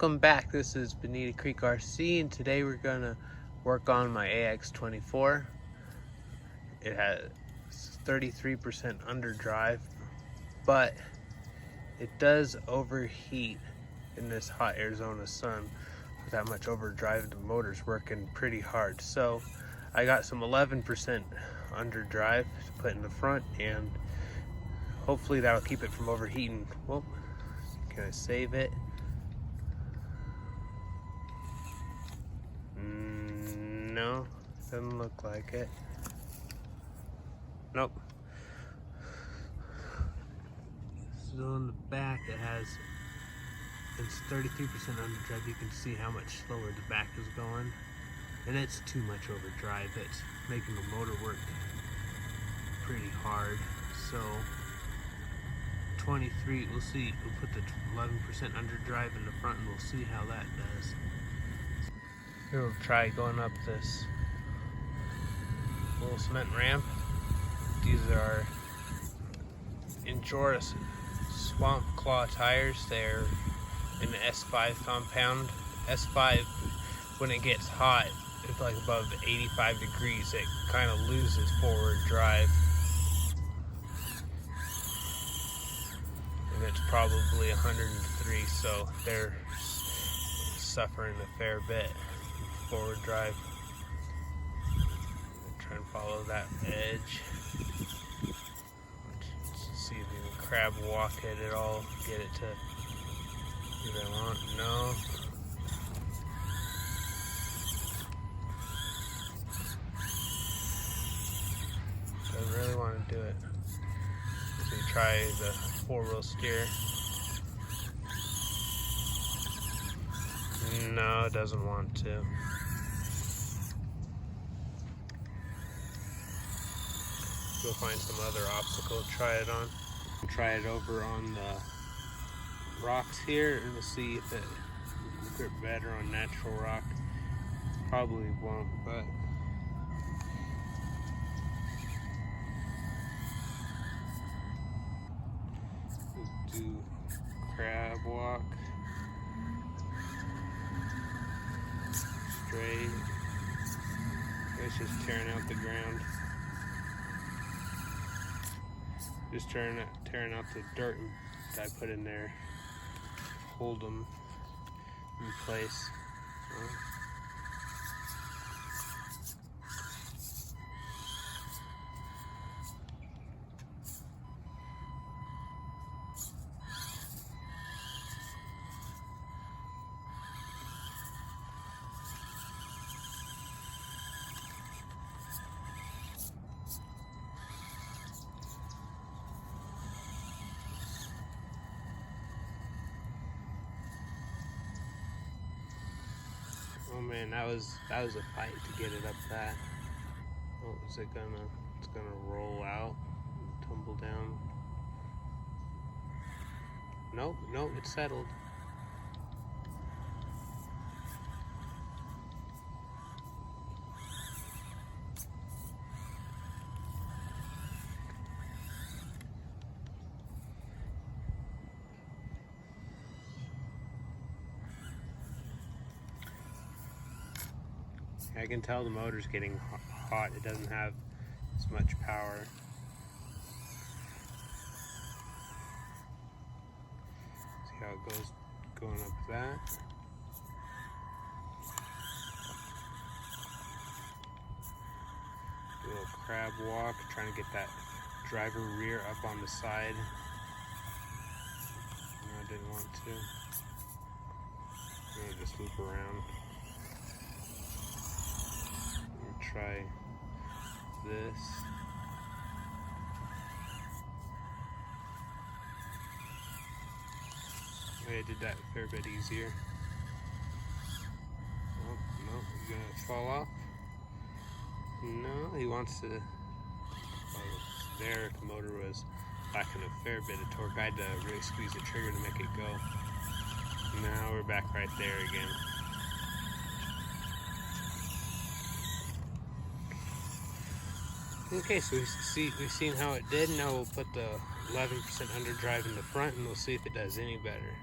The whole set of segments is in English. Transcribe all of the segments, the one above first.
Welcome back. This is Bonita Creek RC, and today we're gonna work on my Ax24. It has 33% underdrive, but it does overheat in this hot Arizona sun. With that much overdrive, the motor's working pretty hard. So I got some 11% underdrive to put in the front, and hopefully that'll keep it from overheating. Well, can I save it? No, doesn't look like it. Nope. So on the back it has, it's 33% underdrive. You can see how much slower the back is going, and it's too much overdrive. It's making the motor work pretty hard. So 23, we'll see. We'll put the 11% underdrive in the front and we'll see how that does. Here we'll try going up this little cement ramp. These are Endurance Swamp Claw tires. They're in the S5 compound. S5, when it gets hot, it's like above 85 degrees, it kind of loses forward drive. And it's probably 103, so they're suffering a fair bit. Forward drive. Try and follow that edge. Let's see if you can crab walk it at all. Get it to where I want. No. I really want to do it. So you try the 4-wheel steer. No, it doesn't want to. Go find some other obstacle to try it on. Try it over on the rocks here, and we'll see if it will grip better on natural rock. Probably won't, but let's do crab walk. Straight. It's just tearing out the ground. Just tearing out the dirt that I put in there. Hold them in place. Oh man, that was a fight to get it up that. Oh, is it gonna? It's gonna roll out, and tumble down. Nope, nope, it's settled. I can tell the motor's getting hot. It doesn't have as much power. See how it goes going up that. Do a little crab walk, trying to get that driver rear up on the side. No, I didn't want to. I'm gonna just loop around. Try this. I did that a fair bit easier. Oh, no, he's gonna fall off. No, he wants to. Oh, there, the motor was lacking a fair bit of torque. I had to really squeeze the trigger to make it go. Now we're back right there again. Okay, so we've seen how it did. Now we'll put the 11% underdrive in the front and we'll see if it does any better.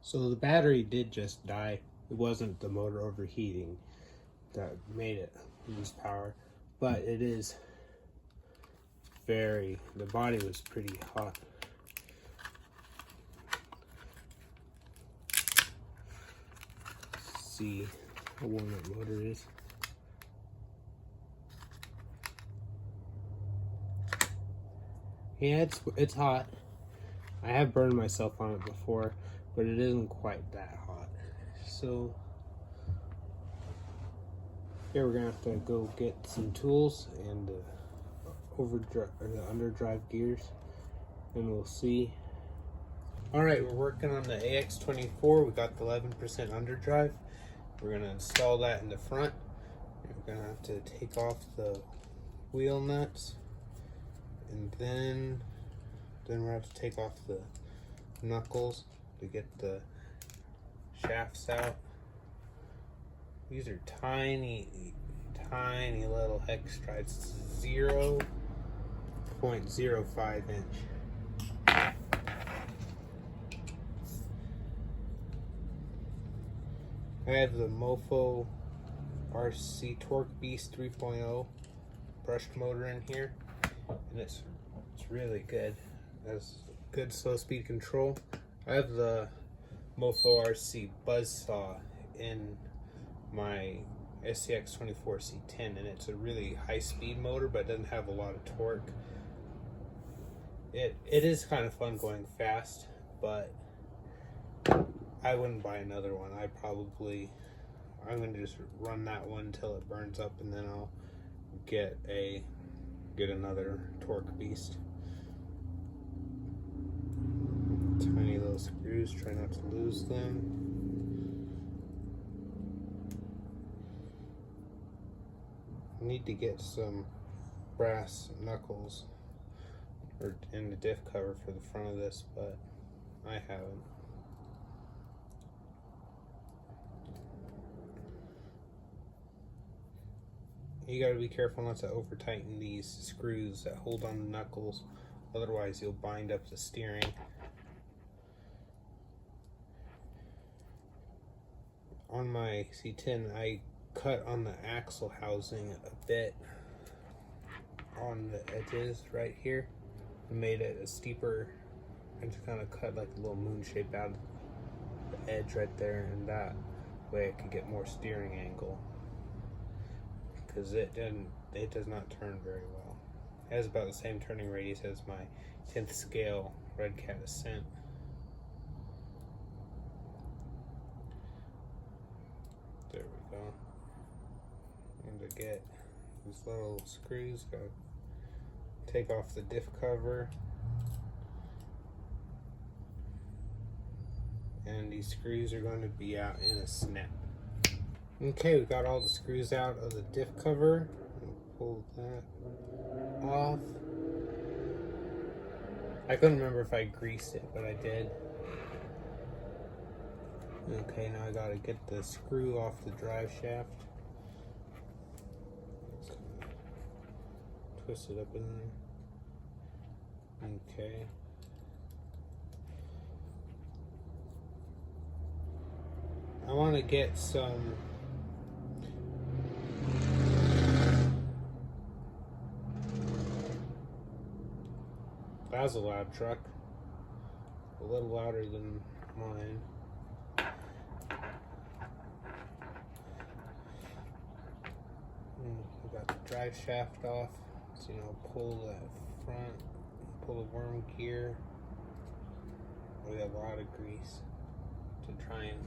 So the battery did just die. It wasn't the motor overheating that made it lose power, but it is the body was pretty hot. Let's see how warm that motor is. Yeah, it's hot. I have burned myself on it before, but it isn't quite that hot. So here we're gonna have to go get some tools and the underdrive gears, and we'll see. All right, we're working on the Ax24. We got the 11% underdrive. We're gonna install that in the front. We're gonna have to take off the wheel nuts, and then we're gonna have to take off the knuckles to get the shafts out. These are tiny little hex drives, 0.05 inch. I have the Mofo RC Torque Beast 3.0 brushed motor in here, and it's really good. It has good slow speed control. I have the Mofo RC Buzzsaw in my Ax24 C10, and it's a really high speed motor, but it doesn't have a lot of torque. It is kind of fun going fast, but I wouldn't buy another one. I'm gonna just run that one until it burns up, and then I'll get another torque beast. Tiny little screws, try not to lose them. I need to get some brass knuckles in the diff cover for the front of this, but I haven't. You gotta be careful not to over tighten these screws that hold on the knuckles, otherwise you'll bind up the steering. On my C10, I cut on the axle housing a bit on the edges right here and made it a steeper. I just kind of cut like a little moon shape out of the edge right there, and that way I could get more steering angle, because it does not turn very well. It has about the same turning radius as my 10th scale Red Cat Ascent. There we go. And to get these little screws, gotta take off the diff cover. And these screws are going to be out in a snap. Okay, we got all the screws out of the diff cover. Pull that off. I couldn't remember if I greased it, but I did. Okay, now I gotta get the screw off the drive shaft. Twist it up in there. Okay. I want to get some that was a loud truck, a little louder than mine. We got the drive shaft off, so pull that front, pull the worm gear. We got a lot of grease to try and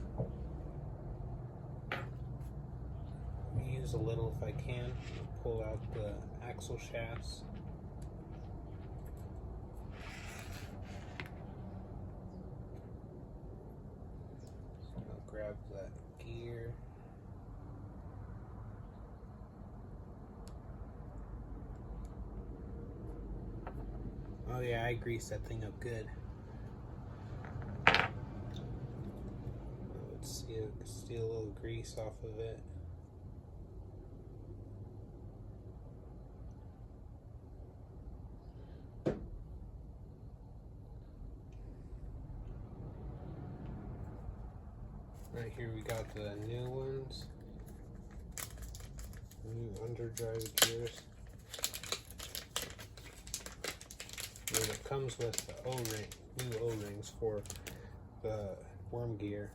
use a little if I can. Pull out the axle shafts. I'll grab that gear. Oh yeah, I greased that thing up good. Let's steal a little grease off of it. we got the new ones. New Underdrive gears. And it comes with the new O-rings for the worm gear.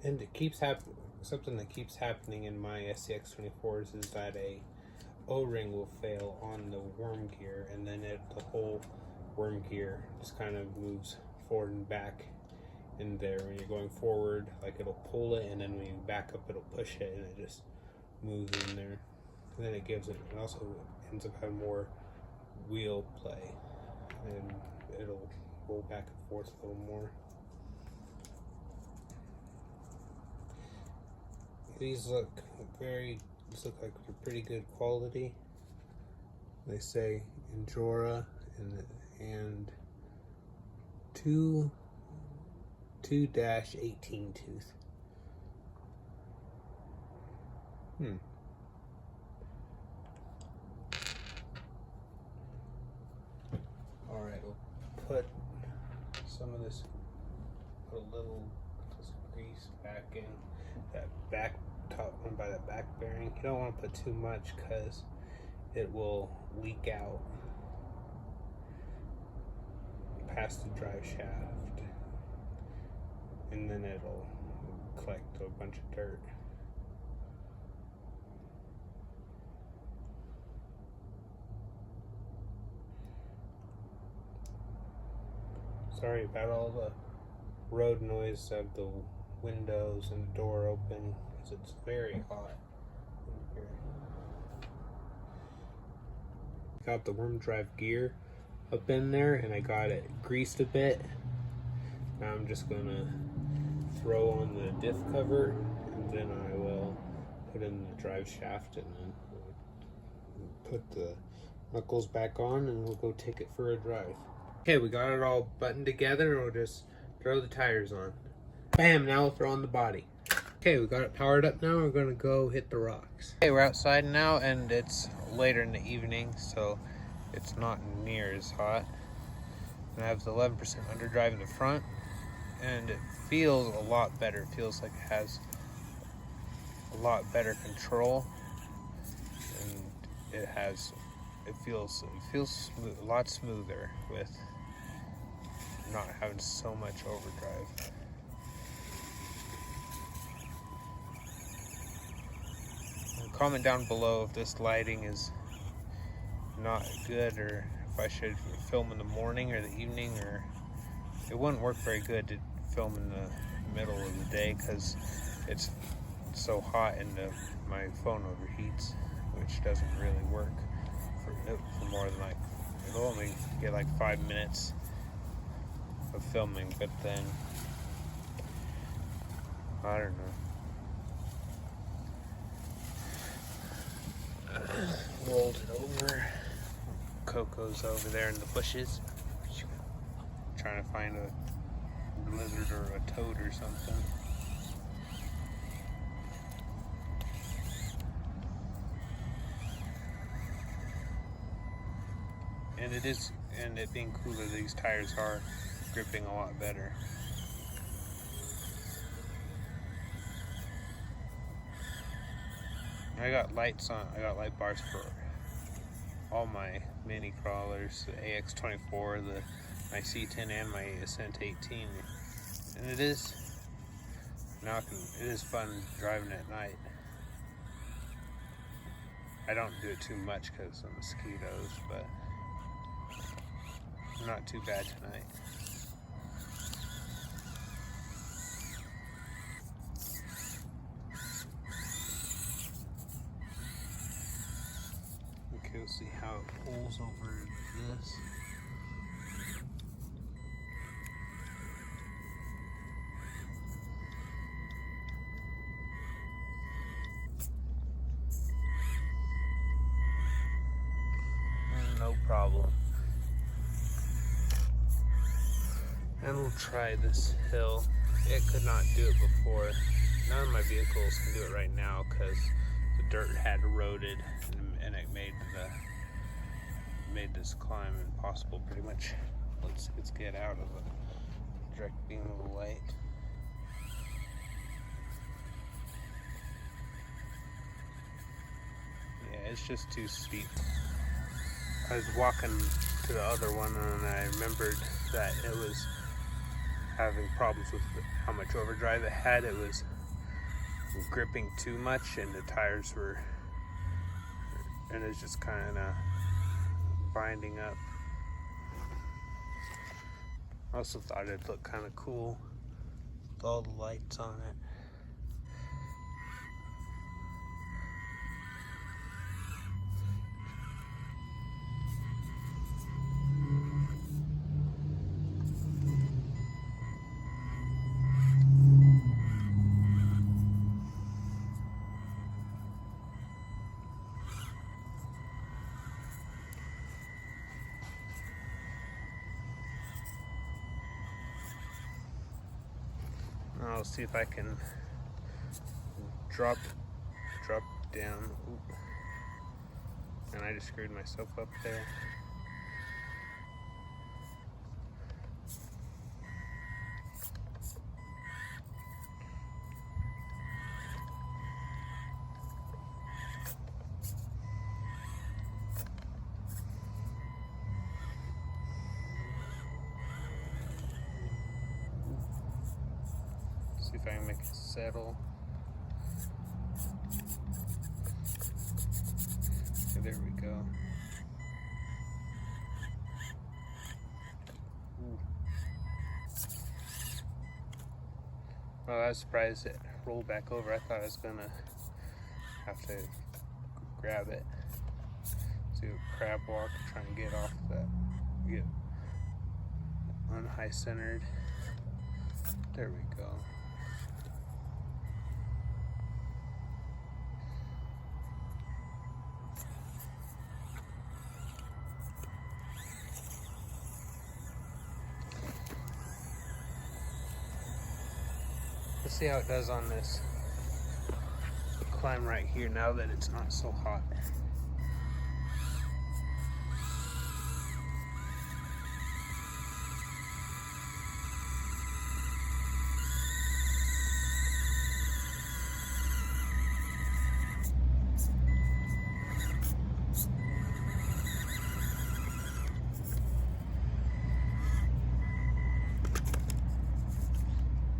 And it keeps happening. Something that keeps happening in my Ax24s is that a O-ring will fail on the worm gear, and then the whole worm gear just kind of moves forward and back in there. When you're going forward, like, it'll pull it, and then when you back up, it'll push it, and it just moves in there. And then it also ends up having more wheel play, and it'll roll back and forth a little more. These look like they're pretty good quality. They say Injora and 2-18 tooth. Alright, we'll put some of this, put a little grease back in that back top one by the back bearing. You don't want to put too much because it will leak out past the drive shaft, and then it'll collect a bunch of dirt. Sorry about all the road noise of the windows and the door open, because it's very hot in here. Got the worm drive gear up in there, and I got it greased a bit. Now I'm just gonna throw on the diff cover, and then I will put in the drive shaft, and then put the knuckles back on, and we'll go take it for a drive. Okay, we got it all buttoned together, and we'll just throw the tires on. Bam, now we'll throw on the body. Okay, we got it powered up now. We're gonna go hit the rocks. Okay, we're outside now, and it's later in the evening, so it's not near as hot. And I have the 11% underdrive in the front, and it feels a lot better. It feels like it has a lot better control, and it feels smooth, a lot smoother with not having so much overdrive. Comment down below if this lighting is not good, or if I should film in the morning or the evening, or it wouldn't work very good to film in the middle of the day because it's so hot and my phone overheats, which doesn't really work for more than like, it'll only get like 5 minutes of filming, but then I don't know. Rolled it over. Coco's over there in the bushes, trying to find a lizard or a toad or something. And it being cooler, these tires are gripping a lot better. I got lights on. I got light bars for all my mini crawlers, the Ax24, my C10, and my Ascent 18. And it is fun driving at night. I don't do it too much because of mosquitoes, but not too bad tonight. Okay, we'll see how it pulls over this. No problem. And we'll try this hill. It could not do it before. None of my vehicles can do it right now because the dirt had eroded and it made this climb impossible pretty much. Let's get out of the direct beam of light. it's just too steep. I was walking to the other one and I remembered that it was having problems with how much overdrive it had. It was gripping too much and the tires were, and it's just kind of binding up. I also thought it'd look kind of cool with all the lights on it. I'll see if I can drop down. Oop. And I just screwed myself up there. See if I can make it settle. Okay, there we go. Ooh. Well, I was surprised it rolled back over. I thought I was gonna have to grab it. Do a crab walk, try and get off that, get unhigh centered. There we go. Let's see how it does on this climb right here now that it's not so hot.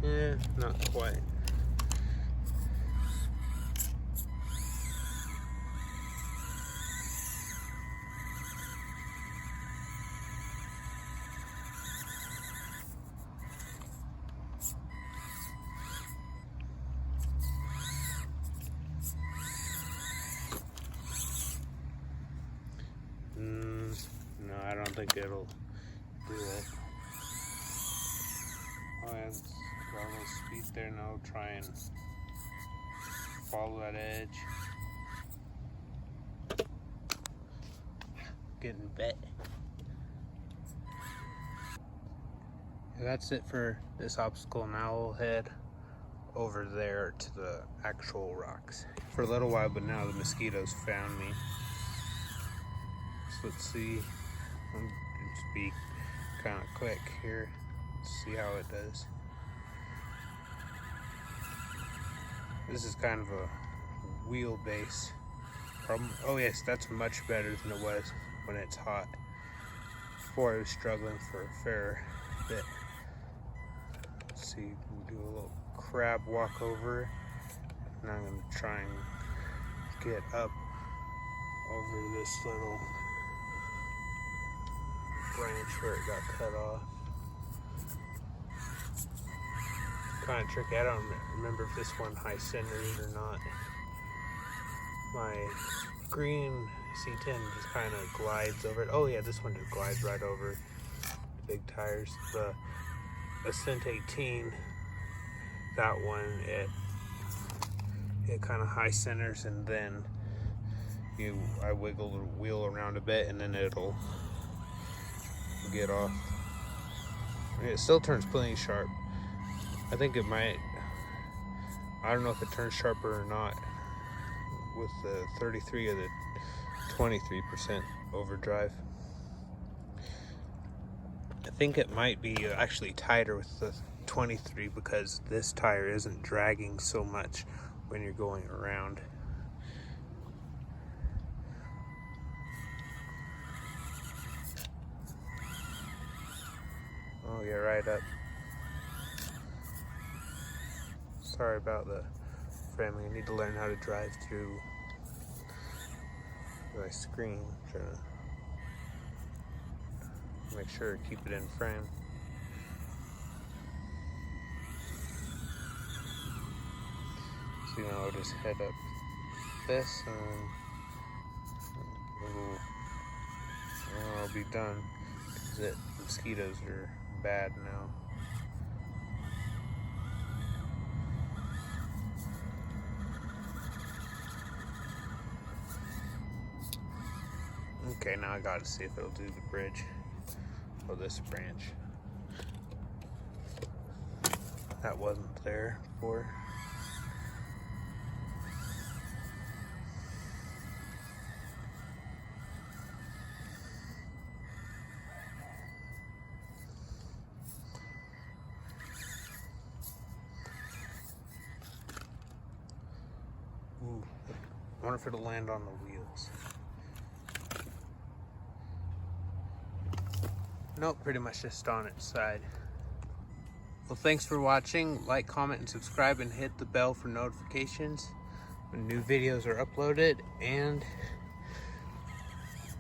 Yeah, not quite. No, I don't think it'll do it. Oh, yeah, it's got a little speed there now. Try and follow that edge. Getting bit. That's it for this obstacle. Now we'll head over there to the actual rocks. For a little while, but now the mosquitoes found me. So let's see. I'll just be kind of quick here. See how it does. This is kind of a wheelbase problem. Oh yes, that's much better than it was when it's hot. Before I was struggling for a fair bit. Let's see, we'll do a little crab walk over, and I'm going to try and get up over this little branch where it got cut off. Kind of tricky. I don't remember if this one high centered or not. My green C10 just kind of glides over it. Oh yeah, this one just glides right over the big tires. The Ascent 18, that one, it kind of high centers, and then I wiggle the wheel around a bit, and then it'll get off. It still turns plenty sharp. I think it might, I don't know if it turns sharper or not with the 33 or the 23% overdrive. I think it might be actually tighter with the 23 because this tire isn't dragging so much when you're going around. I'll get right up. Sorry about the framing. I need to learn how to drive through my screen. I'm trying to make sure to keep it in frame. So now I'll just head up this and I'll be done, because the mosquitoes are bad now. Okay, now I gotta see if it'll do the bridge or this branch. That wasn't there before. Ooh, I wonder if it'll land on the wheels. Nope, pretty much just on its side. Well, thanks for watching. Like, comment, and subscribe, and hit the bell for notifications when new videos are uploaded. And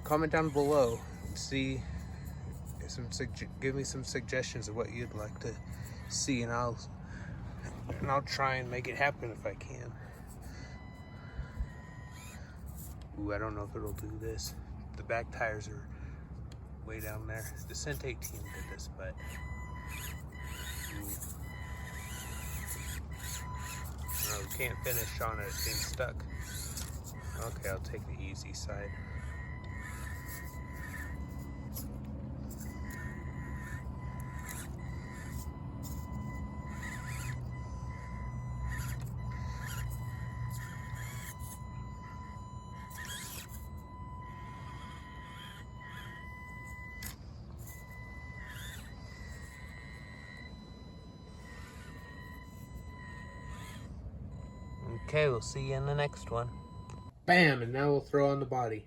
comment down below and see give me some suggestions of what you'd like to see, and I'll try and make it happen if I can. Ooh, I don't know if it'll do this. The back tires are way down there. The Cent 18 did this, but no, we can't finish on it being stuck. Okay, I'll take the easy side. Okay, we'll see you in the next one. Bam, and now we'll throw on the body.